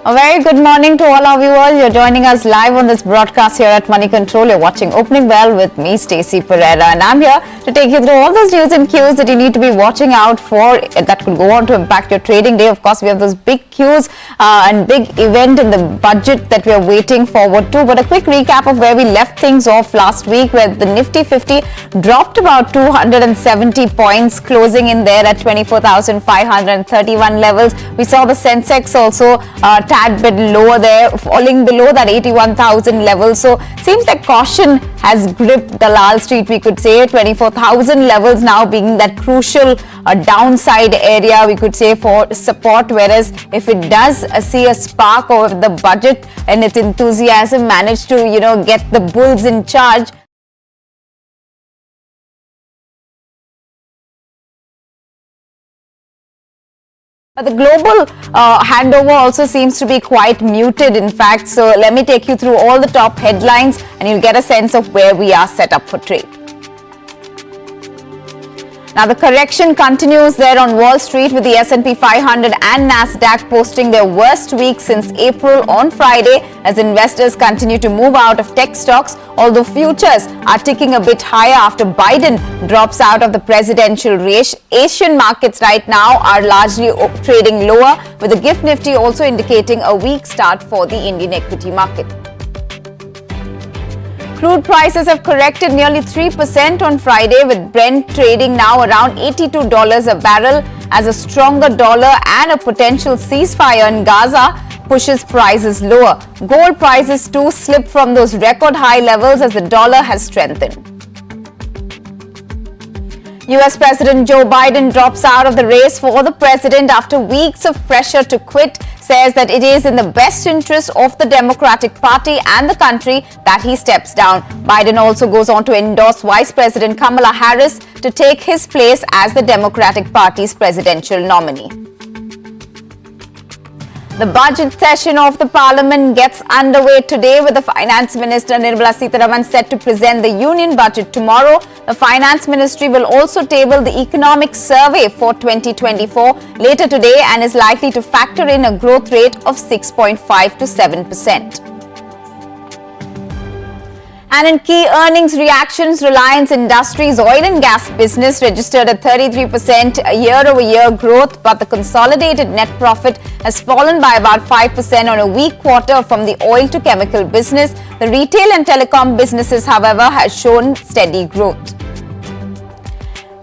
A very good morning to all our viewers. You're joining us live on this broadcast here at Moneycontrol. You're watching Opening Bell with me, Stacy Pereira, and I'm here to take you through all those news and cues that you need to be watching out for that could go on to impact your trading day. Of course, we have those big cues and big event in the budget that we are waiting forward to. But a quick recap of where we left things off last week, where the Nifty 50 dropped about 270 points, closing in there at 24,531 levels. We saw the Sensex also tad bit lower there, falling below that 81,000 level. So seems like caution has gripped Dalal Street, we could say. 24,000 levels now being that crucial downside area, we could say, for support. Whereas if it does see a spark of the budget and its enthusiasm managed to, get the bulls in charge, but the global handover also seems to be quite muted, in fact. So let me take you through all the top headlines and you'll get a sense of where we are set up for trade. Now, the correction continues there on Wall Street, with the S&P 500 and Nasdaq posting their worst week since April on Friday, as investors continue to move out of tech stocks, although futures are ticking a bit higher after Biden drops out of the presidential race. Asian markets right now are largely trading lower, with the GIFT Nifty also indicating a weak start for the Indian equity market. Crude prices have corrected nearly 3% on Friday, with Brent trading now around $82 a barrel, as a stronger dollar and a potential ceasefire in Gaza pushes prices lower. Gold prices too slipped from those record high levels as the dollar has strengthened. US President Joe Biden drops out of the race for the president after weeks of pressure to quit, says that it is in the best interest of the Democratic Party and the country that he steps down. Biden also goes on to endorse Vice President Kamala Harris to take his place as the Democratic Party's presidential nominee. The budget session of the parliament gets underway today, with the Finance Minister Nirmala Sitharaman set to present the union budget tomorrow. The Finance Ministry will also table the economic survey for 2024 later today and is likely to factor in a growth rate of 6.5 to 7%. And in key earnings reactions, Reliance Industries oil and gas business registered a 33% year-over-year growth, but the consolidated net profit has fallen by about 5% on a weak quarter from the oil to chemical business. The retail and telecom businesses, however, has shown steady growth.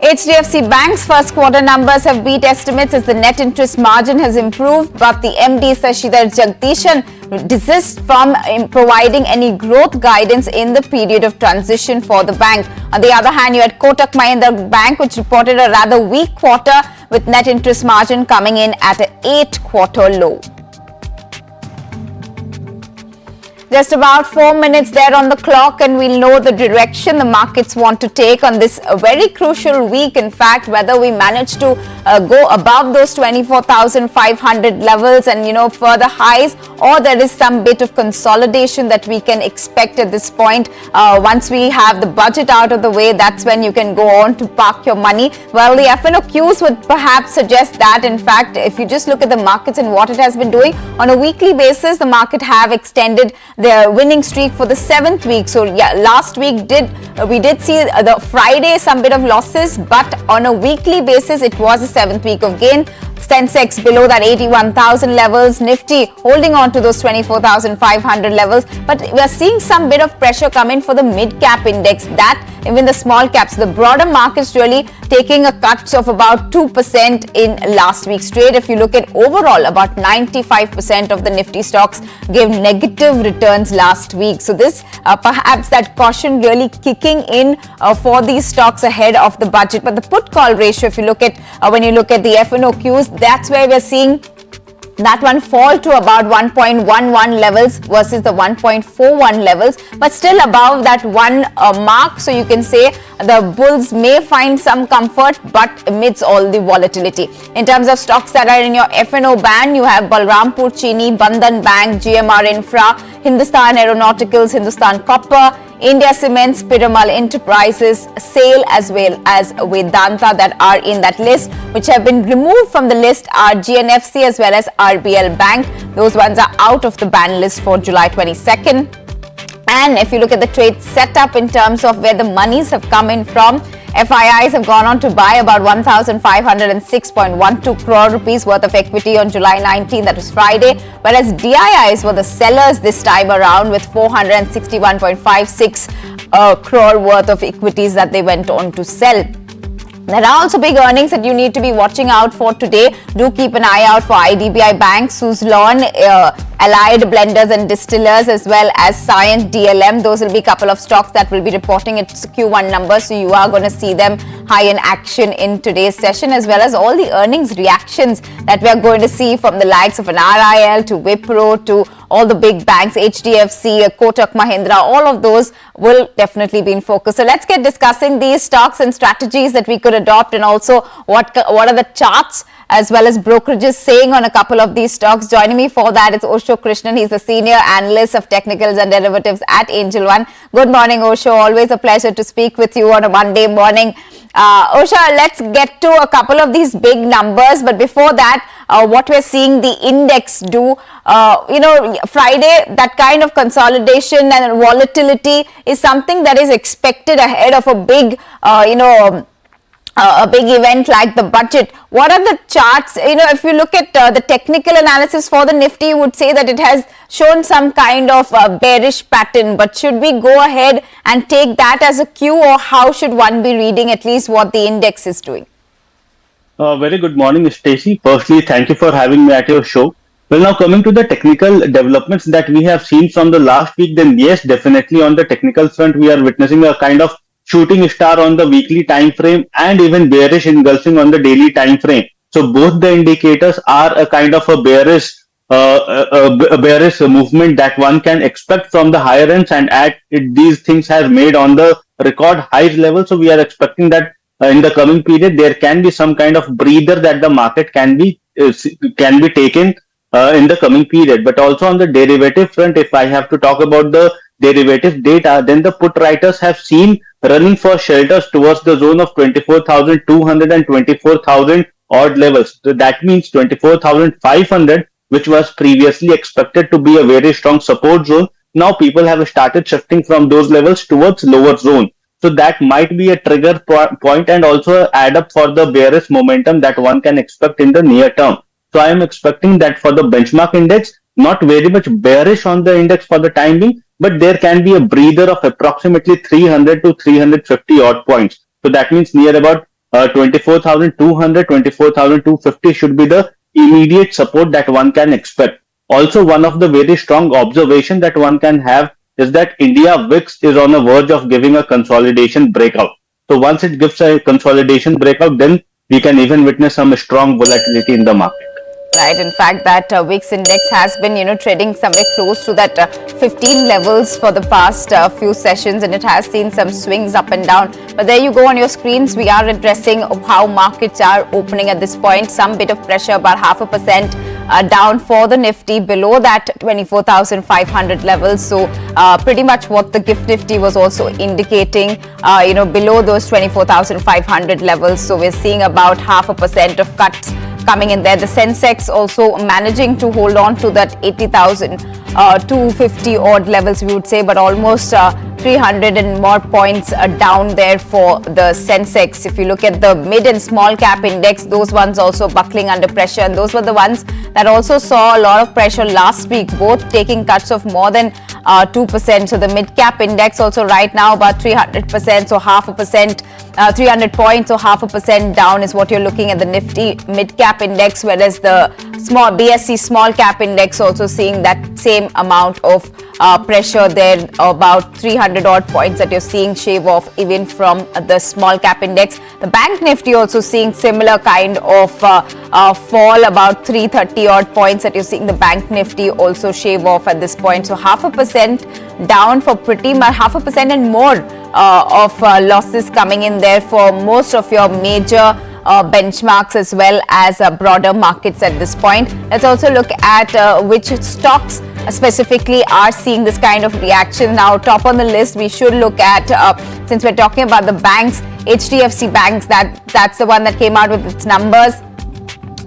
HDFC Bank's first quarter numbers have beat estimates as the net interest margin has improved, but the MD Sashidhar Jagdishan desists from providing any growth guidance in the period of transition for the bank. On the other hand, you had Kotak Bank, which reported a rather weak quarter, with net interest margin coming in at an 8-quarter low. Just about 4 minutes there on the clock, and we'll know the direction the markets want to take on this very crucial week. In fact, whether we manage to go above those 24,500 levels and, further highs, or there is some bit of consolidation that we can expect at this point. Once we have the budget out of the way, that's when you can go on to park your money. Well, the FNOQs would perhaps suggest that. In fact, if you just look at the markets and what it has been doing on a weekly basis, the market have extended their winning streak for the 7th week. So yeah, last week we did see the Friday some bit of losses, but on a weekly basis it was a 7th week of gain. Sensex below that 81,000 levels, Nifty holding on to those 24,500 levels, but we are seeing some bit of pressure come in for the mid-cap index, that even the small caps, the broader markets really taking a cut of about 2% in last week's trade. If you look at overall, about 95% of the Nifty stocks gave negative returns last week. So this perhaps that caution really kicking in for these stocks ahead of the budget. But the put call ratio, if you look at when you look at the FNOQs, that's where we're seeing that one fall to about 1.11 levels versus the 1.41 levels, but still above that one mark. So you can say the bulls may find some comfort, but amidst all the volatility. In terms of stocks that are in your F&O band, you have Balrampur Chini, Bandhan Bank, GMR Infra, Hindustan Aeronauticals, Hindustan Copper, India Cements, Piramal Enterprises, SAIL as well as Vedanta that are in that list. Which have been removed from the list are GNFC as well as RBL Bank. Those ones are out of the ban list for July 22nd. And if you look at the trade setup in terms of where the monies have come in from, FIIs have gone on to buy about 1,506.12 crore rupees worth of equity on July 19, that was Friday, whereas DIIs were the sellers this time around with 461.56 crore worth of equities that they went on to sell. There are also big earnings that you need to be watching out for today. Do keep an eye out for IDBI Bank, Suzlon, Allied Blenders and Distillers, as well as Cyient DLM. Those will be a couple of stocks that will be reporting its Q1 numbers. So you are going to see them high in action in today's session, as well as all the earnings reactions that we are going to see from the likes of an RIL to Wipro to all the big banks, HDFC, Kotak Mahindra, all of those will definitely be in focus. So let's get discussing these stocks and strategies that we could adopt, and also what are the charts as well as brokerages saying on a couple of these stocks. Joining me for that is Osho Krishan. He's the Senior Analyst of Technicals and Derivatives at Angel One. Good morning, Osho. Always a pleasure to speak with you on a Monday morning. Osho, let's get to a couple of these big numbers. But before that, what we're seeing the index do, Friday, that kind of consolidation and volatility is something that is expected ahead of a big, a big event like the budget. What are the charts? If you look at the technical analysis for the Nifty, you would say that it has shown some kind of bearish pattern. But should we go ahead and take that as a cue, or how should one be reading at least what the index is doing? Very good morning, Stacy. Firstly, thank you for having me at your show. Well, now coming to the technical developments that we have seen from the last week, then yes, definitely on the technical front, we are witnessing a kind of shooting star on the weekly time frame and even bearish engulfing on the daily time frame. So both the indicators are a kind of a bearish movement that one can expect from the higher ends, and these things have made on the record highs level. So we are expecting that in the coming period there can be some kind of breather that the market can be taken in the coming period. But also on the derivative front, if I have to talk about the derivative data, then the put writers have seen running for shelters towards the zone of 24,200 and 24,000 odd levels. So that means 24,500, which was previously expected to be a very strong support zone. Now people have started shifting from those levels towards lower zone. So that might be a trigger point and also add up for the bearish momentum that one can expect in the near term. So I am expecting that for the benchmark index, not very much bearish on the index for the time being, but there can be a breather of approximately 300 to 350 odd points. So that means near about 24,200, 24,250 should be the immediate support that one can expect. Also, one of the very strong observation that one can have is that India VIX is on the verge of giving a consolidation breakout. So once it gives a consolidation breakout, then we can even witness some strong volatility in the market. Right. In fact, that VIX index has been, trading somewhere close to that 15 levels for the past few sessions, and it has seen some swings up and down. But there you go on your screens. We are addressing how markets are opening at this point. Some bit of pressure, about 0.5% down for the Nifty, below that 24,500 levels. So pretty much what the GIFT Nifty was also indicating, below those 24,500 levels. So we're seeing about 0.5% of cuts coming in there. The Sensex also managing to hold on to that 80,250 odd levels, we would say, but almost 300 and more points down there for the Sensex. If you look at the mid and small cap index, those ones also buckling under pressure, and those were the ones that also saw a lot of pressure last week, both taking cuts of more than 2%. So the mid cap index also right now about 300%, so 0.5%, 300 points or 0.5% down is what you're looking at the Nifty mid cap index, whereas the small BSE small cap index also seeing that same amount of pressure there, about 300 odd points that you're seeing shave off even from the small cap index. The Bank Nifty also seeing similar kind of fall, about 330 odd points that you're seeing the Bank Nifty also shave off at this point. So 0.5% down for pretty much 0.5% and more losses coming in there for most of your major benchmarks as well as broader markets at this point. Let's also look at which stocks specifically are seeing this kind of reaction. Now, top on the list, we should look at, since we're talking about the banks, HDFC Bank, that's the one that came out with its numbers.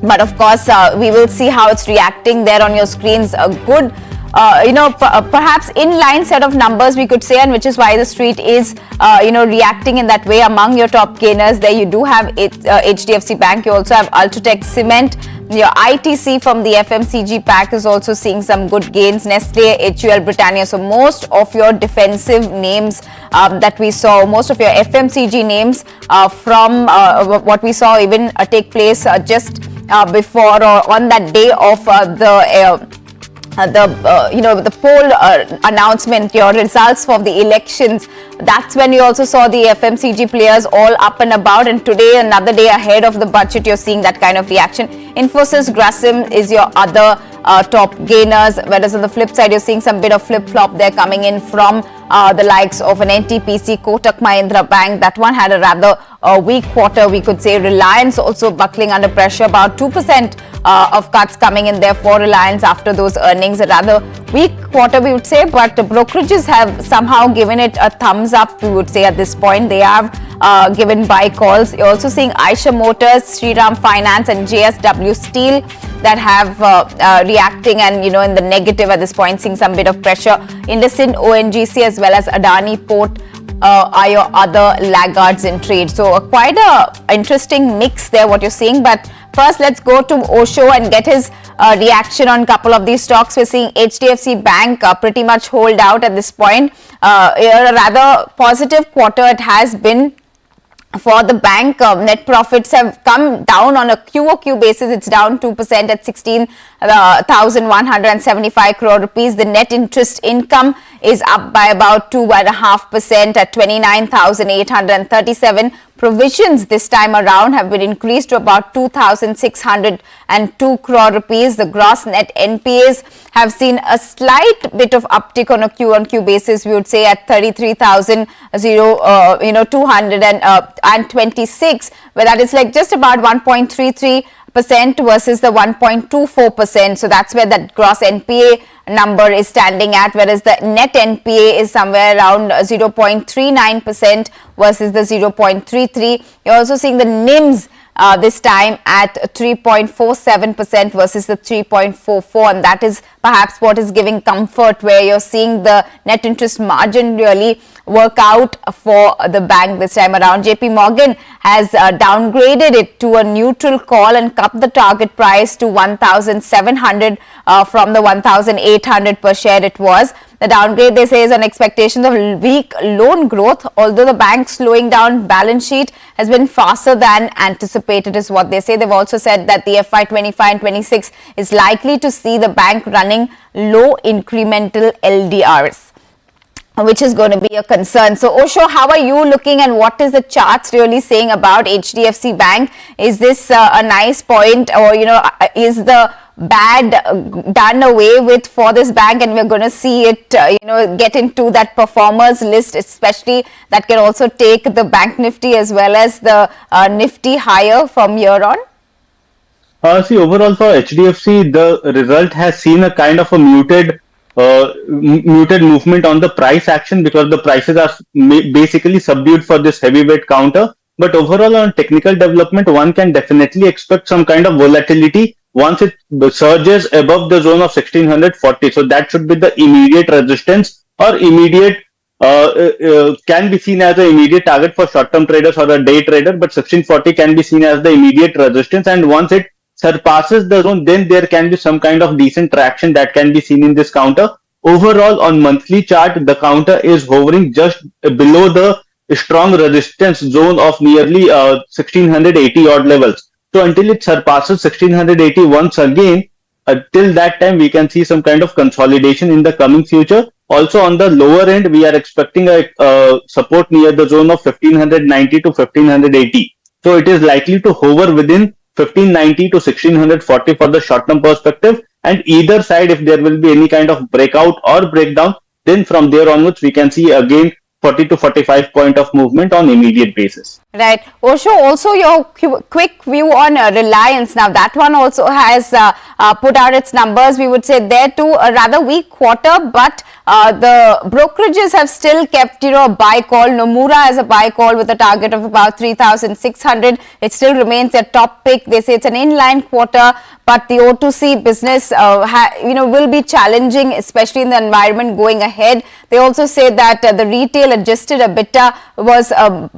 But of course, we will see how it's reacting there on your screens. A good, perhaps in-line set of numbers, we could say, and which is why the street is, reacting in that way. Among your top gainers, there you do have HDFC Bank. You also have Ultratech Cement. Your ITC from the FMCG pack is also seeing some good gains. Nestle, HUL, Britannia. So most of your defensive names that we saw, most of your FMCG names from what we saw even take place just before or on that day of the poll announcement, your results from the elections. That's when you also saw the FMCG players all up and about, and today, another day ahead of the budget, you're seeing that kind of reaction. Infosys, Grasim is your other top gainers, whereas on the flip side, you're seeing some bit of flip-flop there coming in from the likes of an NTPC, Kotak Mahindra Bank. That one had a rather weak quarter, we could say. Reliance also buckling under pressure, about 2% of cuts coming in there for Reliance after those earnings. A rather weak quarter, we would say, but the brokerages have somehow given it a thumbs up, we would say, at this point. They have given buy calls. You're also seeing Eicher Motors, Shriram Finance and JSW Steel that have reacting and, in the negative at this point, seeing some bit of pressure. IndusInd, ONGC as well as Adani Port are your other laggards in trade. So quite a interesting mix there, what you're seeing. But first, let's go to Osho and get his reaction on a couple of these stocks. We're seeing HDFC Bank pretty much hold out at this point. A rather positive quarter it has been for the bank. Net profits have come down on a QOQ basis. It's down 2% at 16,175 crore rupees. The net interest income is up by about 2.5% at 29,837. Provisions this time around have been increased to about 2,602 crore rupees. The gross net NPAs have seen a slight bit of uptick on a Q-on-Q basis, we would say, at 33,226, where that is like just about 1.33% versus the 1.24%. So that's where that gross NPA number is standing at, whereas the net NPA is somewhere around 0.39% versus the 0.33. You're also seeing the NIMs this time at 3.47% versus the 3.44, and that is perhaps what is giving comfort, where you're seeing the net interest margin really work out for the bank this time around. JP Morgan has downgraded it to a neutral call and cut the target price to 1,700 from the 1,800 per share it was. The downgrade, they say, is on expectations of weak loan growth, although the bank's slowing down balance sheet has been faster than anticipated, is what they say. They've also said that the FY 25 and 26 is likely to see the bank running low incremental LDRs, which is going to be a concern. So, Osho, how are you looking, and what is the charts really saying about HDFC Bank? Is this a nice point, or, is the bad done away with for this bank, and we're going to see it, get into that performers list, especially that can also take the bank nifty as well as the nifty higher from here on? See, overall for HDFC, the result has seen a kind of a muted movement on the price action, because the prices are basically subdued for this heavyweight counter. But overall, on technical development, one can definitely expect some kind of volatility once it surges above the zone of 1640. So that should be the immediate resistance, or immediate can be seen as an immediate target for short-term traders or a day trader, but 1640 can be seen as the immediate resistance. And once it surpasses the zone, then there can be some kind of decent traction that can be seen in this counter. Overall, on monthly chart, the counter is hovering just below the strong resistance zone of nearly 1680 odd levels. So until it surpasses 1680 once again, till that time we can see some kind of consolidation in the coming future. Also on the lower end, we are expecting a support near the zone of 1590 to 1580. So it is likely to hover within 1590 to 1640 for the short-term perspective. And either side, if there will be any kind of breakout or breakdown, then from there onwards we can see again 40 to 45 point of movement on immediate basis. Right. Osho, also your quick view on Reliance. Now that one also has put out its numbers. We would say there too a rather weak quarter, but the brokerages have still kept, a buy call. Nomura has a buy call with a target of about 3,600. It still remains their top pick. They say it's an inline quarter, but the O2C business, will be challenging, especially in the environment going ahead. They also say that the retail adjusted EBITDA was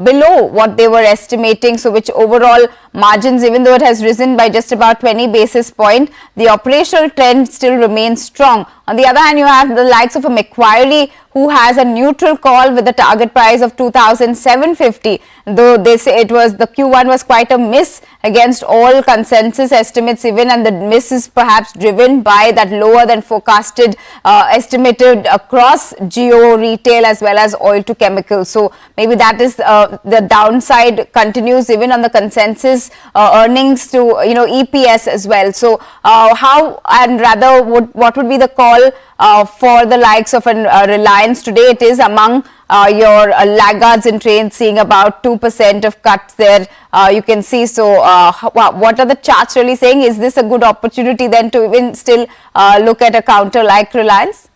below what they were estimating, so which overall margins, even though it has risen by just about 20 basis point, the operational trend still remains strong. On the other hand, you have the likes of a Macquarie, who has a neutral call with a target price of 2,750. Though they say the Q1 was quite a miss against all consensus estimates even, and the miss is perhaps driven by that lower than forecasted estimated across geo, retail as well as oil to chemicals. So maybe that is the downside continues even on the consensus earnings to EPS as well. So how and rather what would be the call for the likes of Reliance today? It is among your laggards in trade, seeing about 2% of cuts there. You can see. So what are the charts really saying? Is this a good opportunity then to even still look at a counter like Reliance?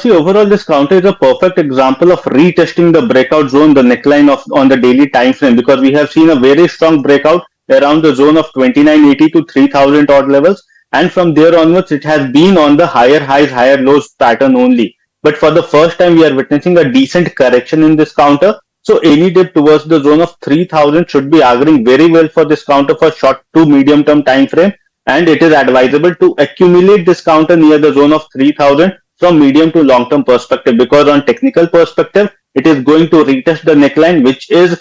See, overall, this counter is a perfect example of retesting the breakout zone, the neckline on the daily time frame, because we have seen a very strong breakout around the zone of 2980 to 3000 odd levels. And from there onwards, it has been on the higher highs, higher lows pattern only. But for the first time, we are witnessing a decent correction in this counter. So any dip towards the zone of 3000 should be auguring very well for this counter for short to medium term time frame. And it is advisable to accumulate this counter near the zone of 3000 from medium to long term perspective, because on technical perspective, it is going to retest the neckline, which is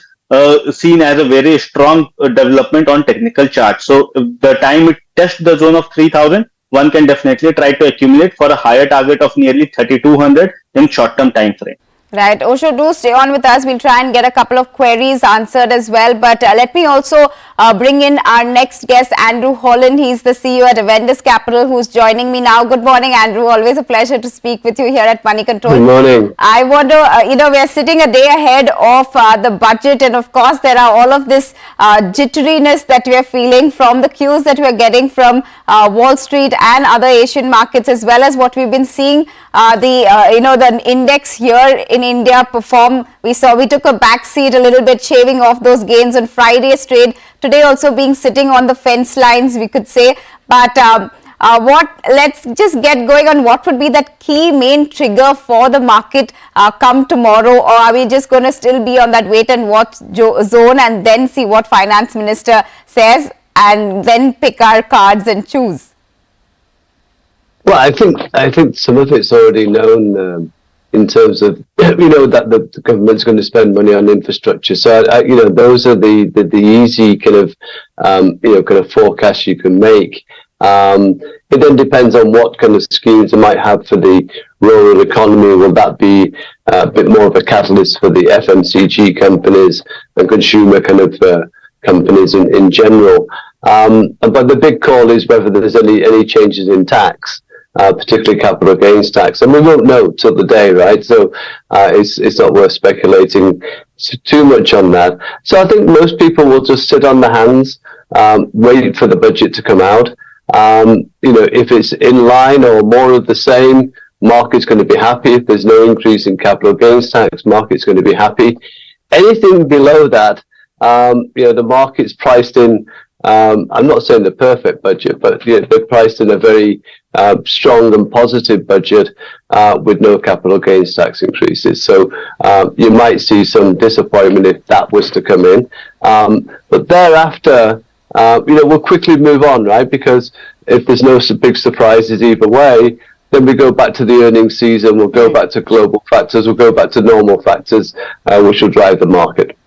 seen as a very strong development on technical charts. So the time it tests the zone of 3000, one can definitely try to accumulate for a higher target of nearly 3200 in short term time frame. Right. Osho, do stay on with us. We'll try and get a couple of queries answered as well. But let me also bring in our next guest, Andrew Holland. He's the CEO at Avendus Capital, who's joining me now. Good morning, Andrew. Always a pleasure to speak with you here at Moneycontrol. Good morning. I wonder, we're sitting a day ahead of the budget. And of course, there are all of this jitteriness that we are feeling from the cues that we're getting from Wall Street and other Asian markets, as well as what we've been seeing the index here in India perform. We took a back seat a little bit, shaving off those gains on Friday's trade. Today also being sitting on the fence lines, we could say. But let's just get going on what would be that key main trigger for the market come tomorrow, or are we just going to still be on that wait and watch zone and then see what Finance Minister says and then pick our cards and choose? Well, I think some of it's already known in terms of that the government's going to spend money on infrastructure. So those are the easy kind of forecasts you can make. It then depends on what kind of schemes they might have for the rural economy. Will that be a bit more of a catalyst for the FMCG companies and consumer kind of companies in general? But the big call is whether there's any changes in tax. Particularly capital gains tax, and we won't know till the day, right? So it's not worth speculating too much on that. So I think most people will just sit on their hands, wait for the budget to come out. If it's in line or more of the same, market's going to be happy. If there's no increase in capital gains tax, market's going to be happy. Anything below that, the market's priced in. I'm not saying the perfect budget, but they're priced in a very strong and positive budget with no capital gains tax increases. So you might see some disappointment if that was to come in. But thereafter, we'll quickly move on, right? Because if there's no big surprises either way, then we go back to the earnings season, we'll go back to global factors, we'll go back to normal factors, which will drive the market.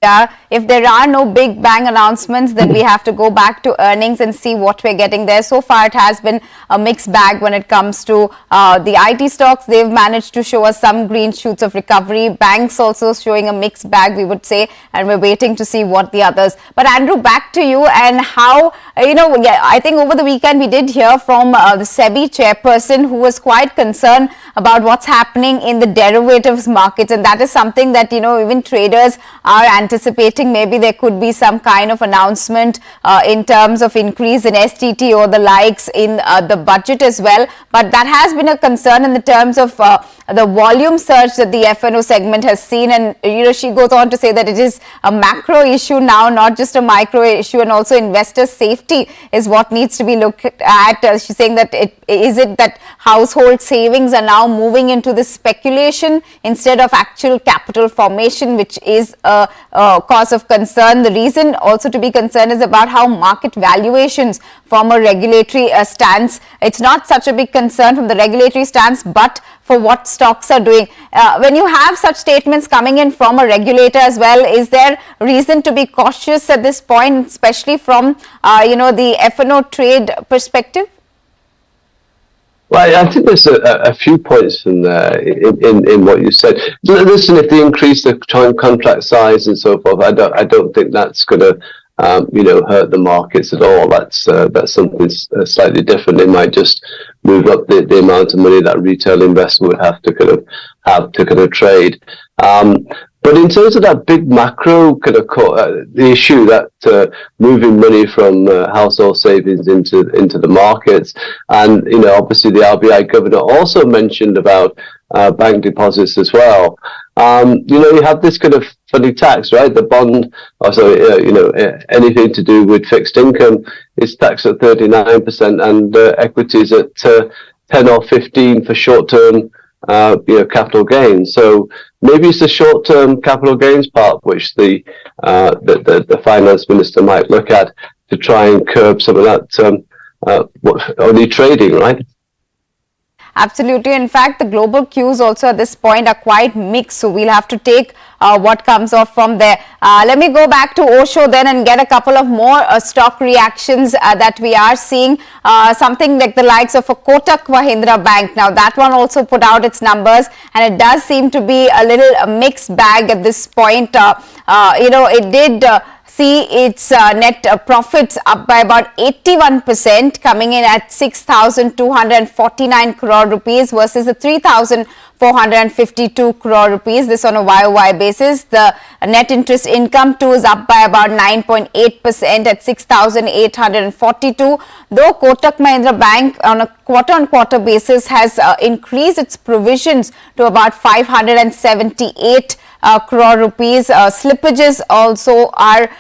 If there are no big bang announcements, then we have to go back to earnings and see what we're getting there. So far, it has been a mixed bag when it comes to the IT stocks. They've managed to show us some green shoots of recovery. Banks also showing a mixed bag, we would say, and we're waiting to see what the others. But Andrew, back to you and how, I think over the weekend we did hear from the SEBI chairperson who was quite concerned about what's happening in the derivatives markets, and that is something that, even traders are anticipating. Maybe there could be some kind of announcement in terms of increase in STT or the likes in the budget as well. But that has been a concern in the terms of the volume surge that the F&O segment has seen. And, she goes on to say that it is a macro issue now, not just a micro issue, and also investor safety is what needs to be looked at. She's saying that is it that household savings are now moving into this speculation instead of actual capital formation, which is a cause of concern. The reason also to be concerned is about how market valuations from a regulatory stance. It's not such a big concern from the regulatory stance, but for what stocks are doing. When you have such statements coming in from a regulator as well, is there reason to be cautious at this point, especially from the F&O trade perspective? Well, I think there's a few points in what you said. Listen, if they increase the contract size and so forth, I don't think that's going to hurt the markets at all. That's something slightly different. They might just move up the amount of money that retail investor would have to trade. But in terms of that big macro the issue that moving money from household savings into the markets, and obviously the RBI governor also mentioned about bank deposits as well. You have this kind of funny tax, right? The bond, anything to do with fixed income is taxed at 39%, and equities at 10 or 15 for short-term capital gains. So maybe it's the short-term capital gains part which the finance minister might look at to try and curb some of that only trading, right? Absolutely. In fact, the global cues also at this point are quite mixed. So we'll have to take what comes off from there. Let me go back to Osho then and get a couple of more stock reactions that we are seeing. Something like the likes of a Kotak Mahindra Bank. Now that one also put out its numbers, and it does seem to be a little mixed bag at this point. It did see its net profits up by about 81%, coming in at 6,249 crore rupees versus the 3,452 crore rupees. This on a YOY basis. The net interest income too is up by about 9.8% at 6,842. Though Kotak Mahindra Bank on a quarter-on-quarter basis has increased its provisions to about 578 crore rupees. Slippages also are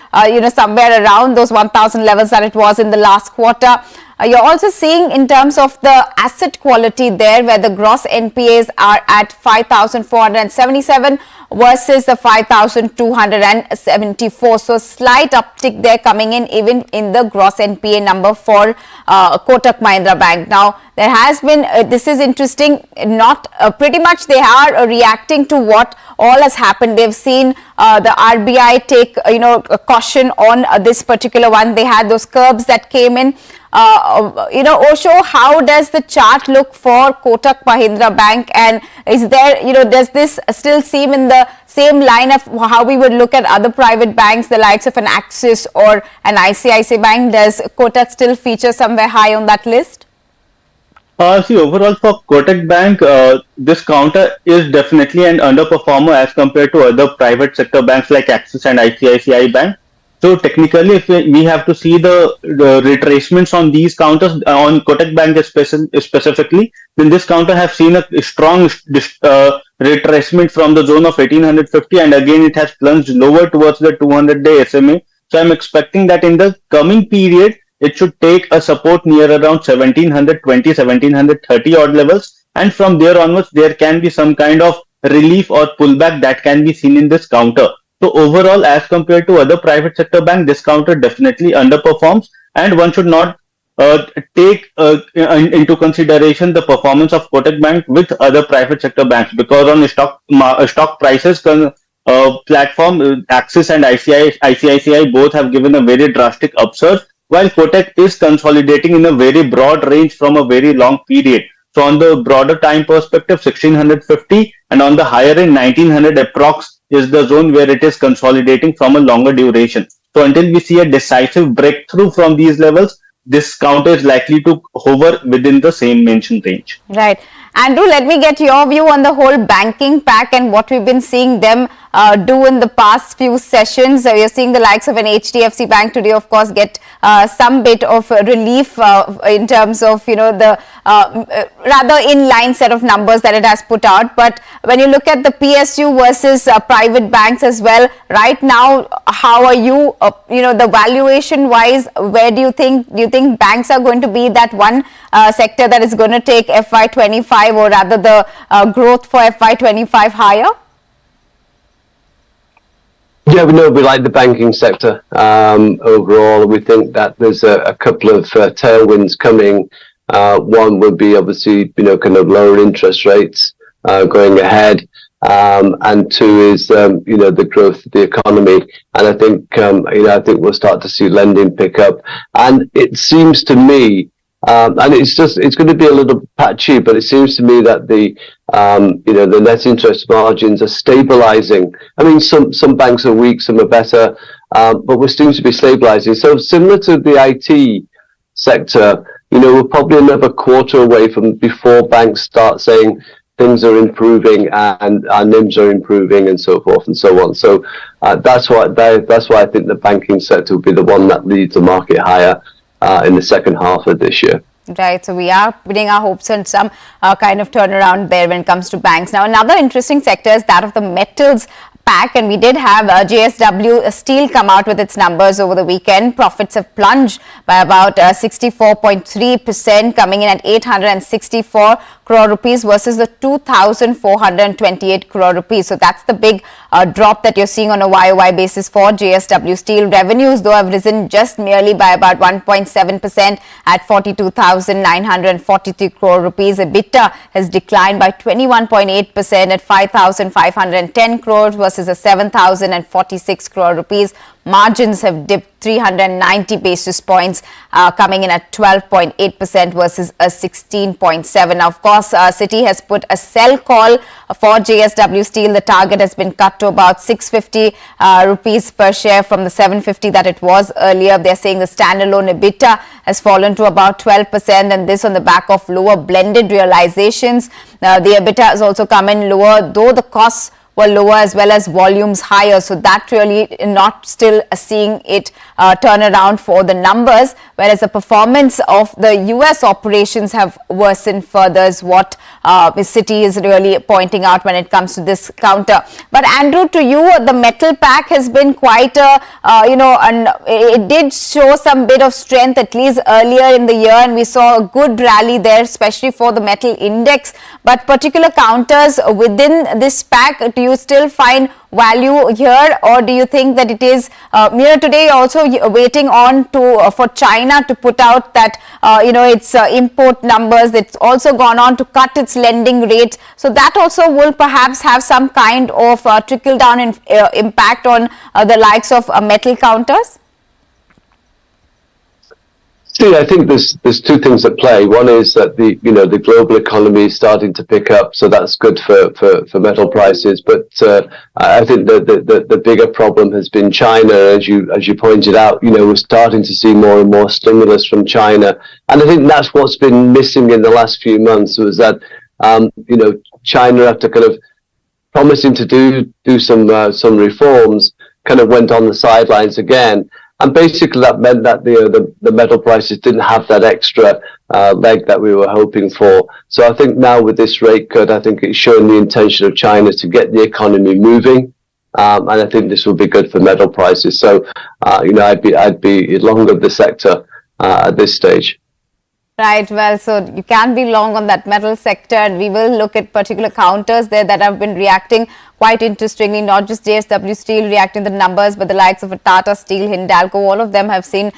somewhere around those 1,000 levels that it was in the last quarter. You're also seeing in terms of the asset quality there, where the gross NPAs are at 5,477 versus the 5,274. So slight uptick there coming in even in the gross NPA number for Kotak Mahindra Bank. Now there has been, this is interesting, not pretty much they are reacting to what all has happened. They've seen the RBI take a caution on this particular one. They had those curbs that came in. Osho, how does the chart look for Kotak Mahindra Bank, and is there, does this still seem in the same line of how we would look at other private banks, the likes of an Axis or an ICICI Bank? Does Kotak still feature somewhere high on that list? See, overall for Kotak Bank, this counter is definitely an underperformer as compared to other private sector banks like Axis and ICICI Bank. So technically, if we have to see the retracements on these counters, on Kotak Bank specifically, then this counter have seen a strong retracement from the zone of 1850, and again it has plunged lower towards the 200-day SMA. So I'm expecting that in the coming period, it should take a support near around 1720, 1730 odd levels, and from there onwards, there can be some kind of relief or pullback that can be seen in this counter. So overall, as compared to other private sector banks, this counter definitely underperforms, and one should not take into consideration the performance of Kotak Bank with other private sector banks, because on stock prices platform, Axis and ICICI both have given a very drastic upsurge, while Kotak is consolidating in a very broad range from a very long period. So on the broader time perspective, 1650, and on the higher end, 1900 approx is the zone where it is consolidating from a longer duration. So until we see a decisive breakthrough from these levels, this counter is likely to hover within the same mentioned range. Right. Andrew, let me get your view on the whole banking pack and what we've been seeing them do in the past few sessions. We are seeing the likes of an HDFC Bank today, of course, get some bit of relief in terms of, the rather in-line set of numbers that it has put out. But when you look at the PSU versus private banks as well, right now, how are you, the valuation-wise, where do you think banks are going to be that one sector that is going to take FY25 or rather the growth for FY25 higher? Yeah, we like the banking sector overall. We think that there's a couple of tailwinds coming. One would be obviously, kind of lower interest rates going ahead. And two is, the growth of the economy. And I think, I think we'll start to see lending pick up. And it seems to me, and it's going to be a little patchy, but it seems to me that the net interest margins are stabilizing. I mean, some banks are weak, some are better, but we seem to be stabilizing. So similar to the IT sector, we're probably another quarter away from before banks start saying things are improving and our NIMs are improving and so forth and so on. So that's why I think the banking sector will be the one that leads the market higher in the second half of this year. Right, so we are putting our hopes on some kind of turnaround there when it comes to banks. Now, another interesting sector is that of the metals pack, and we did have JSW Steel come out with its numbers over the weekend. Profits have plunged by about 64.3%, coming in at 864 crore rupees versus the 2,428 crore rupees. So that's the big drop that you're seeing on a YOY basis for JSW Steel. Revenues, though, have risen just merely by about 1.7% at 42,943 crore rupees. EBITDA has declined by 21.8% at 5,510 crores versus a 7,046 crore rupees. Margins have dipped 390 basis points, coming in at 12.8% versus a 16.7%. Now, of course, Citi has put a sell call for JSW Steel. The target has been cut to about 650 rupees per share from the 750 that it was earlier. They're saying the standalone EBITDA has fallen to about 12%, and this on the back of lower blended realizations. The EBITDA has also come in lower, though the costs were lower as well as volumes higher. So that really not still seeing it turn around for the numbers, whereas the performance of the US operations have worsened further is what Citi is really pointing out when it comes to this counter. But Andrew, to you, the metal pack has been quite and it did show some bit of strength at least earlier in the year, and we saw a good rally there, especially for the metal index. But particular counters within this pack, do you still find value here, or do you think that it is today also waiting on to for China to put out that its import numbers? It's also gone on to cut its lending rates, so that also will perhaps have some kind of trickle down impact on the likes of metal counters. See, I think there's two things at play. One is that the global economy is starting to pick up, so that's good for metal prices. But I think the bigger problem has been China, as you pointed out. We're starting to see more and more stimulus from China, and I think that's what's been missing in the last few months, was that China, after kind of promising to do some reforms, kind of went on the sidelines again. And basically that meant that the metal prices didn't have that extra leg that we were hoping for. So I think now with this rate cut, I think it's showing the intention of China to get the economy moving. And I think this will be good for metal prices. So, I'd be long of the sector at this stage. Right, well, so you can be long on that metal sector, and we will look at particular counters there that have been reacting quite interestingly, not just JSW Steel reacting to the numbers, but the likes of Tata Steel, Hindalco, all of them have seen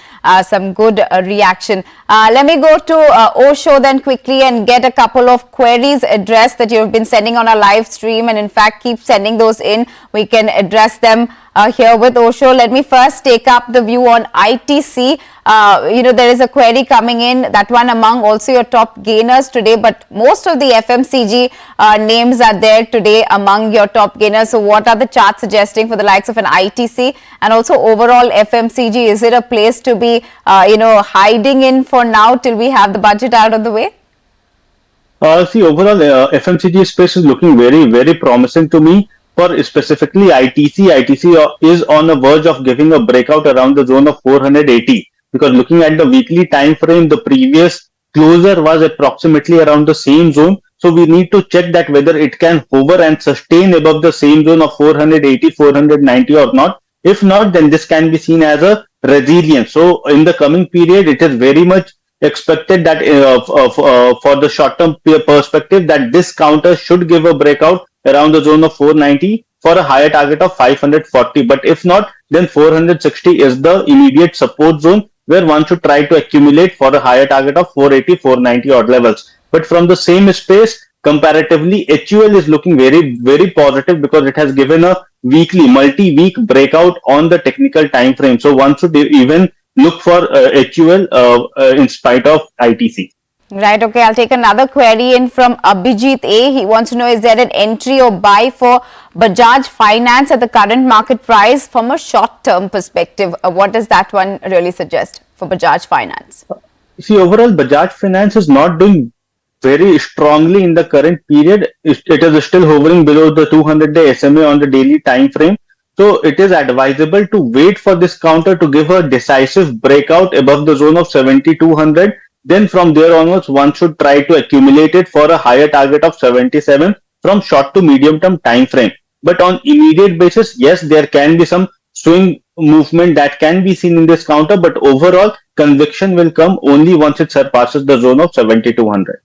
some good reaction. Let me go to Osho then quickly and get a couple of queries addressed that you've been sending on our live stream, and in fact keep sending those in. We can address them here with Osho. Let me first take up the view on ITC. There is a query coming in, that one among also your top gainers today, but most of the FMCG names are there today among your top gainers. So what are the charts suggesting for the likes of an ITC, and also overall FMCG? Is it a place to be hiding in for now till we have the budget out of the way? See, overall FMCG space is looking very, very promising to me. For specifically ITC is on the verge of giving a breakout around the zone of 480, because looking at the weekly time frame, the previous closer was approximately around the same zone. So we need to check that whether it can hover and sustain above the same zone of 480, 490 or not. If not, then this can be seen as a resilience. So in the coming period, it is very much expected that for the short-term perspective, that this counter should give a breakout around the zone of 490 for a higher target of 540. But if not, then 460 is the immediate support zone where one should try to accumulate for a higher target of 480, 490 odd levels. But from the same space, comparatively, HUL is looking very, very positive because it has given a weekly, multi-week breakout on the technical time frame. So one should even look for HUL in spite of ITC. Right. Okay. I'll take another query in from Abhijit A. He wants to know, is there an entry or buy for Bajaj Finance at the current market price from a short-term perspective? What does that one really suggest for Bajaj Finance? See, overall, Bajaj Finance is not doing very strongly in the current period. It is still hovering below the 200-day SMA on the daily time frame. So it is advisable to wait for this counter to give a decisive breakout above the zone of 7200. Then from there onwards, one should try to accumulate it for a higher target of 77 from short to medium term time frame. But on immediate basis, yes, there can be some swing movement that can be seen in this counter, but overall conviction will come only once it surpasses the zone of 7200.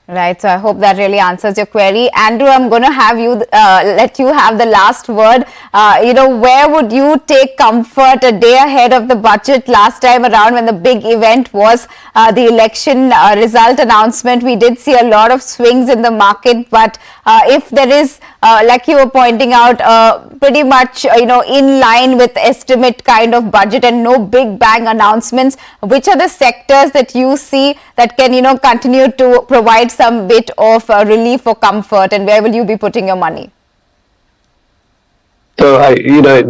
Right. So I hope that really answers your query. Andrew, I'm going to have you let you have the last word. Where would you take comfort a day ahead of the budget? Last time around, when the big event was the election result announcement, we did see a lot of swings in the market. But if there is, like you were pointing out, pretty much in line with estimate kind of budget and no big bang announcements, which are the sectors that you see that can continue to provide some bit of relief or comfort, and where will you be putting your money? So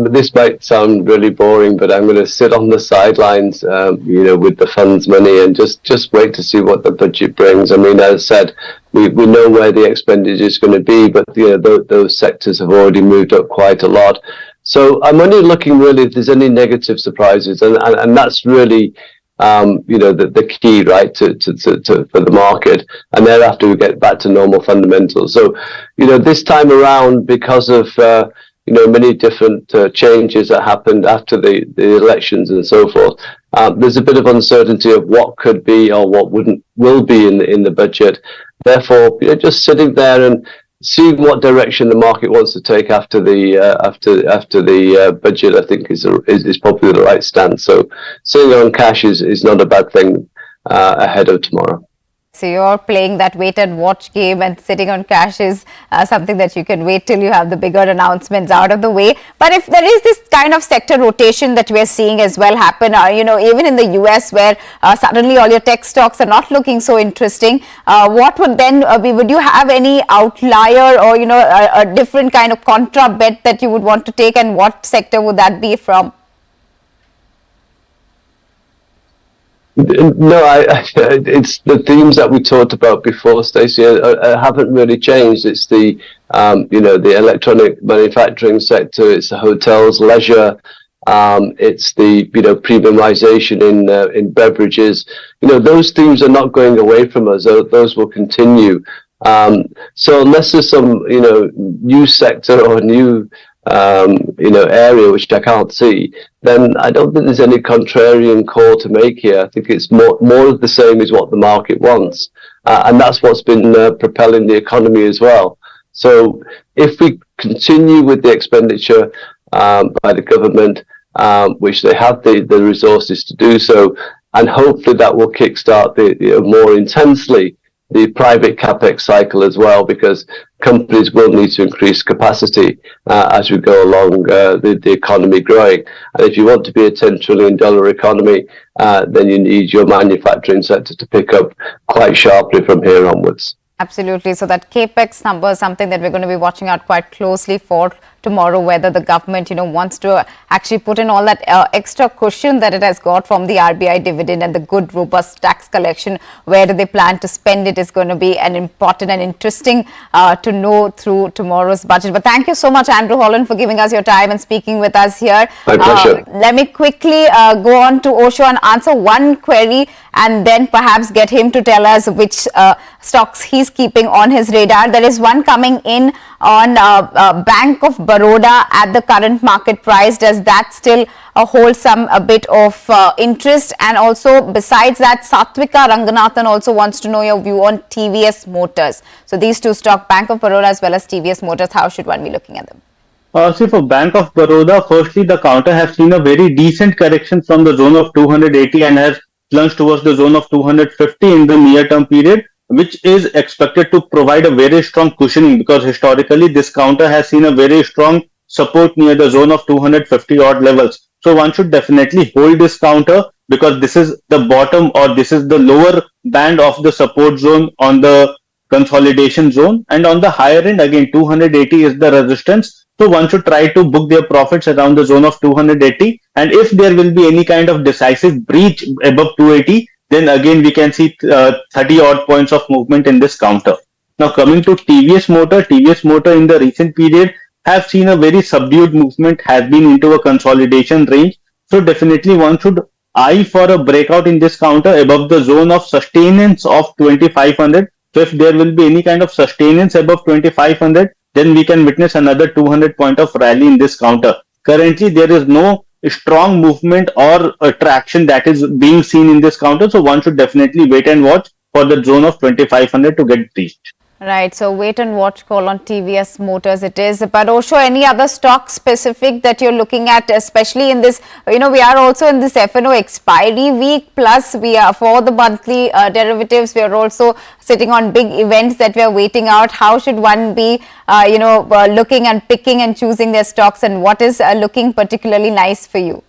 this might sound really boring, but I'm going to sit on the sidelines, with the fund's money and just wait to see what the budget brings. I mean, as I said, we know where the expenditure is going to be, but those sectors have already moved up quite a lot. So I'm only looking really if there's any negative surprises, and that's really the key, right, to for the market, and thereafter we get back to normal fundamentals. So this time around, because of many different changes that happened after the elections and so forth, there's a bit of uncertainty of what could be or what will be in the budget. Therefore, just sitting there and seeing what direction the market wants to take after the budget, I think is probably the right stance. So sitting on cash is not a bad thing ahead of tomorrow. So you're playing that wait and watch game, and sitting on cash is something that you can wait till you have the bigger announcements out of the way. But if there is this kind of sector rotation that we're seeing as well happen, even in the US, where suddenly all your tech stocks are not looking so interesting, what would then be? Would you have any outlier or a different kind of contra bet that you would want to take, and what sector would that be from? No, it's the themes that we talked about before, Stacy, haven't really changed. It's the the electronic manufacturing sector, it's the hotels, leisure, it's the premiumization in beverages. Those themes are not going away from us. Those will continue. So unless there's some new sector or new area which I can't see, then I don't think there's any contrarian call to make here. I think it's more of the same is what the market wants, and that's what's been propelling the economy as well. So if we continue with the expenditure by the government, which they have the resources to do so, and hopefully that will kickstart more intensely the private capex cycle as well, because companies will need to increase capacity as we go along the economy growing. And if you want to be a $10 trillion economy, then you need your manufacturing sector to pick up quite sharply from here onwards. Absolutely. So that capex number is something that we're going to be watching out quite closely for tomorrow, whether the government, wants to actually put in all that extra cushion that it has got from the RBI dividend and the good robust tax collection. Where do they plan to spend it is going to be an important and interesting to know through tomorrow's budget. But thank you so much, Andrew Holland, for giving us your time and speaking with us here. My pleasure. Let me quickly go on to Osho and answer one query, and then perhaps get him to tell us which stocks he's keeping on his radar. There is one coming in on Bank of Baroda at the current market price. Does that still hold a bit of interest? And also, besides that, Satvika Ranganathan also wants to know your view on TVS Motors. So these two stocks, Bank of Baroda as well as TVS Motors, how should one be looking at them? See, for Bank of Baroda, firstly, the counter has seen a very decent correction from the zone of 280 and has plunged towards the zone of 250 in the near-term period, which is expected to provide a very strong cushioning, because historically this counter has seen a very strong support near the zone of 250 odd levels. So one should definitely hold this counter, because this is the bottom, or this is the lower band of the support zone on the consolidation zone, and on the higher end again 280 is the resistance. So one should try to book their profits around the zone of 280, and if there will be any kind of decisive breach above 280, then again we can see 30 odd points of movement in this counter. Now coming to TVS Motor in the recent period have seen a very subdued movement, has been into a consolidation range. So definitely one should eye for a breakout in this counter above the zone of sustenance of 2500. So if there will be any kind of sustenance above 2500, then we can witness another 200 point of rally in this counter. Currently there is no strong movement or traction that is being seen in this counter, so one should definitely wait and watch for the zone of 2500 to get reached. Right, so wait and watch call on TVS Motors it is. But Osho, any other stock specific that you're looking at, especially in this, we are also in this F&O expiry week, plus we are for the monthly derivatives, we are also sitting on big events that we are waiting out. How should one be, looking and picking and choosing their stocks, and what is looking particularly nice for you?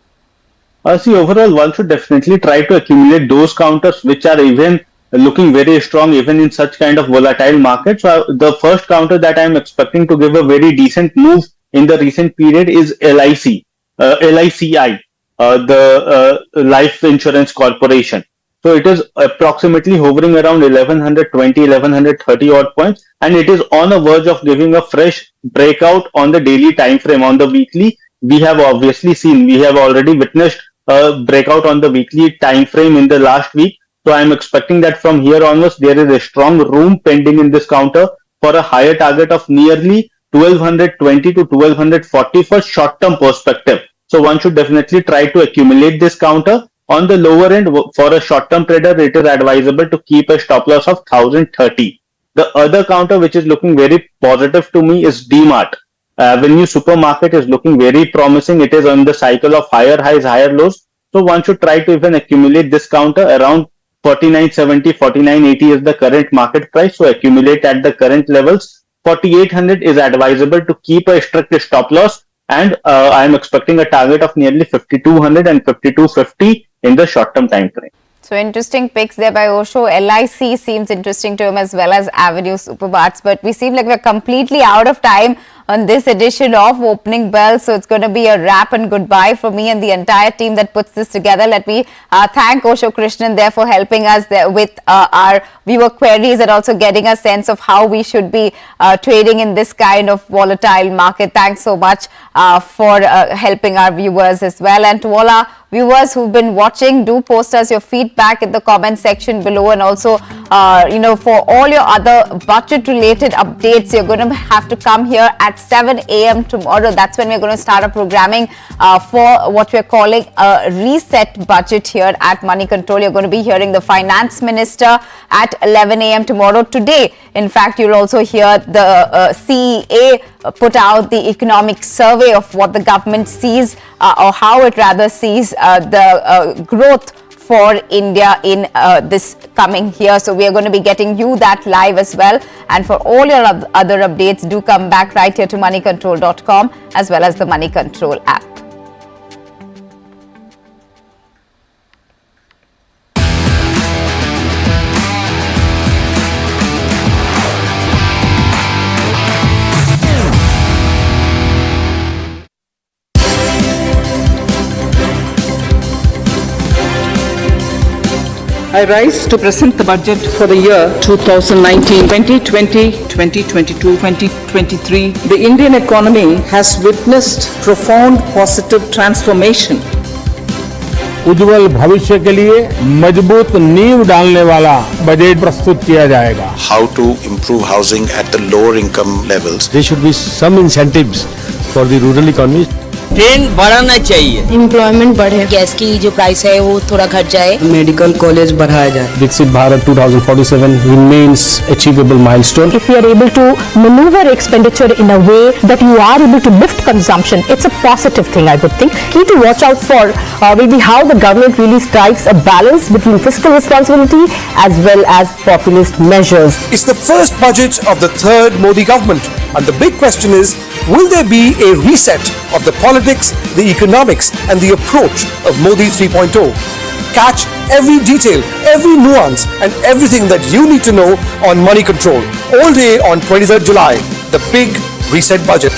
See, overall, one should definitely try to accumulate those counters which are even looking very strong even in such kind of volatile markets. So the first counter that I am expecting to give a very decent move in the recent period is LICI, the Life Insurance Corporation. So it is approximately hovering around 1120, 1130 odd points, and it is on a verge of giving a fresh breakout on the daily time frame. On the weekly, we have already witnessed a breakout on the weekly time frame in the last week. So I am expecting that from here onwards, there is a strong room pending in this counter for a higher target of nearly 1220 to 1240 for short-term perspective. So one should definitely try to accumulate this counter. On the lower end, for a short-term trader, it is advisable to keep a stop loss of 1030. The other counter which is looking very positive to me is DMart. Avenue Supermarket is looking very promising. It is on the cycle of higher highs, higher lows. So one should try to even accumulate this counter around 4970, 4980 is the current market price. So accumulate at the current levels. 4800 is advisable to keep a strict stop loss, and I am expecting a target of nearly 5200 and 5250 in the short term time frame. So interesting picks there by Osho. LIC seems interesting to him, as well as Avenue Supermarts, but we seem like we're completely out of time on this edition of Opening Bell. So it's going to be a wrap and goodbye for me and the entire team that puts this together. Let me thank Osho Krishan there for helping us there with our viewer queries, and also getting a sense of how we should be trading in this kind of volatile market. Thanks so much for helping our viewers as well. And to all our viewers who've been watching, do post us your feedback in the comment section below, and also for all your other budget related updates, you're going to have to come here at at 7 a.m. tomorrow. That's when we're going to start our programming for what we're calling a reset budget here at Moneycontrol. You're going to be hearing the finance minister at 11 a.m. tomorrow. Today, in fact, you'll also hear the CEA put out the economic survey of what the government sees or how it rather sees the growth for India in this coming year. So we are going to be getting you that live as well. And for all your other updates, do come back right here to moneycontrol.com as well as the Moneycontrol app. I rise to present the budget for the year 2019, 2020, 2022, 2023. The Indian economy has witnessed profound positive transformation. उज्जवल भविष्य के लिए मजबूत नींव डालने वाला budget प्रस्तुत किया जाएगा. How to improve housing at the lower income levels. There should be some incentives for the rural economies. Trend बढ़ाना चाहिए, एम्प्लॉयमेंट बढ़े, गैस की जो प्राइस है वो थोड़ा घट जाए, मेडिकल कॉलेज बढ़ाया जाए. Viksit Bharat 2047 remains achievable milestone. If you are able to maneuver expenditure in a way that you are able to lift consumption, it's a positive thing, I would think. Key to watch out for will be how the government really strikes a balance between fiscal responsibility as well as populist measures. It's the first budget of the third Modi government, and the big question is, will there be a reset of the politics, the economics and the approach of Modi 3.0? Catch every detail, every nuance and everything that you need to know on Money Control all day on 23rd July, the big reset budget.